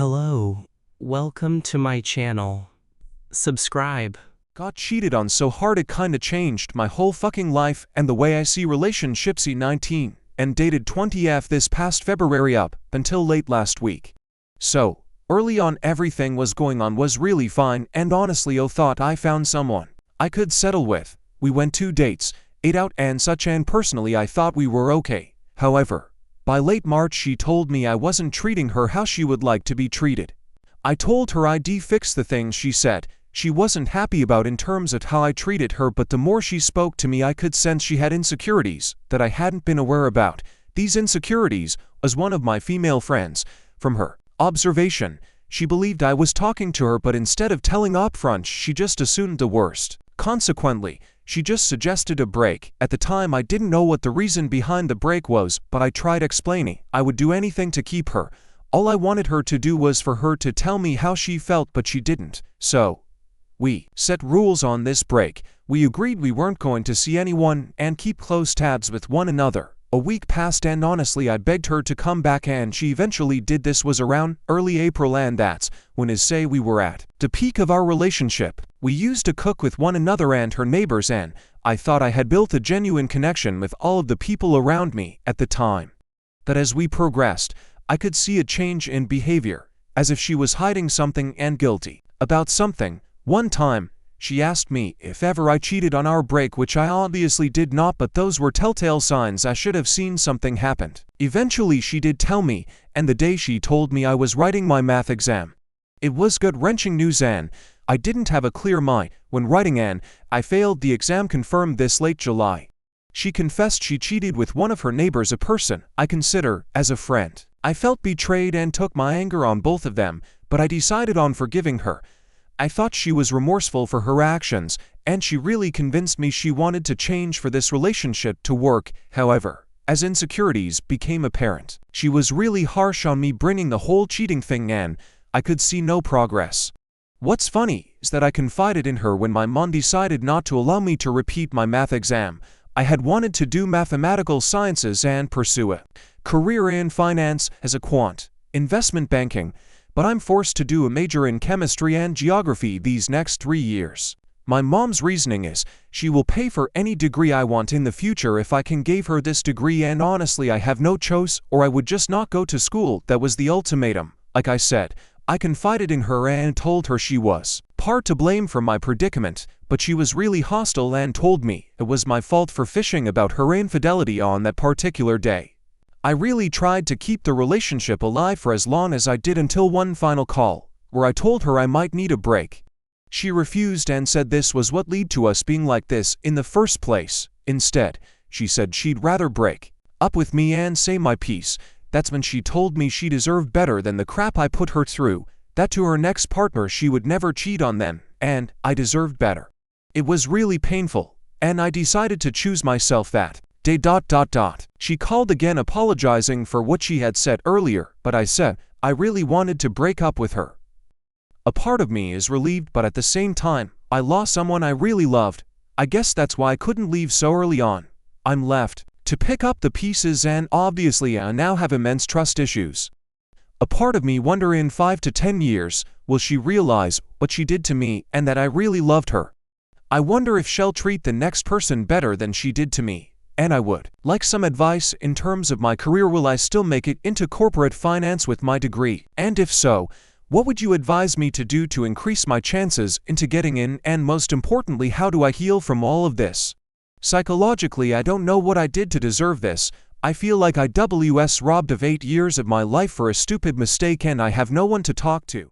Hello. Welcome to my channel. Subscribe. Got cheated on so hard it kinda changed my whole fucking life and the way I see relationships. 19 and dated 20F this past February up until late last week. So, early on everything was going on was really fine and honestly thought I found someone I could settle with. We went 2 dates, ate out and such, and personally I thought we were okay. However, by late March she told me I wasn't treating her how she would like to be treated. I told her I'd fix the things she said she wasn't happy about in terms of how I treated her, but the more she spoke to me I could sense she had insecurities that I hadn't been aware about. These insecurities was one of my female friends. From her observation, she believed I was talking to her, but instead of telling upfront, she just assumed the worst. Consequently, she just suggested a break. At the time I didn't know what the reason behind the break was, but I tried explaining I would do anything to keep her. All I wanted her to do was for her to tell me how she felt, but she didn't. So, we set rules on this break. We agreed we weren't going to see anyone and keep close tabs with one another. A week passed and honestly I begged her to come back and she eventually did. This was around early April and that's when we were at the peak of our relationship. We used to cook with one another and her neighbors, and I thought I had built a genuine connection with all of the people around me at the time. But as we progressed, I could see a change in behavior, as if she was hiding something and guilty about something. One time, she asked me if ever I cheated on our break, which I obviously did not, but those were telltale signs I should have seen something happened. Eventually she did tell me, and the day she told me I was writing my math exam. It was gut-wrenching news and I didn't have a clear mind when writing, and I failed the exam. Confirmed this late July. She confessed she cheated with one of her neighbors, a person I consider as a friend. I felt betrayed and took my anger on both of them, but I decided on forgiving her. I thought she was remorseful for her actions, and she really convinced me she wanted to change for this relationship to work. However, as insecurities became apparent, she was really harsh on me, bringing the whole cheating thing, and I could see no progress. What's funny is that I confided in her when my mom decided not to allow me to repeat my math exam. I had wanted to do mathematical sciences and pursue a career in finance as a quant investment banking, but I'm forced to do a major in chemistry and geography these next 3 years. My mom's reasoning is she will pay for any degree I want in the future if I can give her this degree, and honestly I have no choice or I would just not go to school. That was the ultimatum. Like I said, I confided in her and told her she was part to blame for my predicament, but she was really hostile and told me it was my fault for fishing about her infidelity on that particular day. I really tried to keep the relationship alive for as long as I did, until one final call, where I told her I might need a break. She refused and said this was what led to us being like this in the first place. Instead, she said she'd rather break up with me and say my piece. That's when she told me she deserved better than the crap I put her through, that to her next partner she would never cheat on them, and I deserved better. It was really painful, and I decided to choose myself that day. She called again apologizing for what she had said earlier, but I said I really wanted to break up with her. A part of me is relieved, but at the same time, I lost someone I really loved. I guess that's why I couldn't leave so early on. I'm left to pick up the pieces, and obviously I now have immense trust issues. A part of me wonder in 5 to 10 years, will she realize what she did to me and that I really loved her? I wonder if she'll treat the next person better than she did to me. And I would like some advice in terms of my career. Will I still make it into corporate finance with my degree? And if so, what would you advise me to do to increase my chances into getting in? And most importantly, how do I heal from all of this? Psychologically, I don't know what I did to deserve this. I feel like I was robbed of 8 years of my life for a stupid mistake, and I have no one to talk to.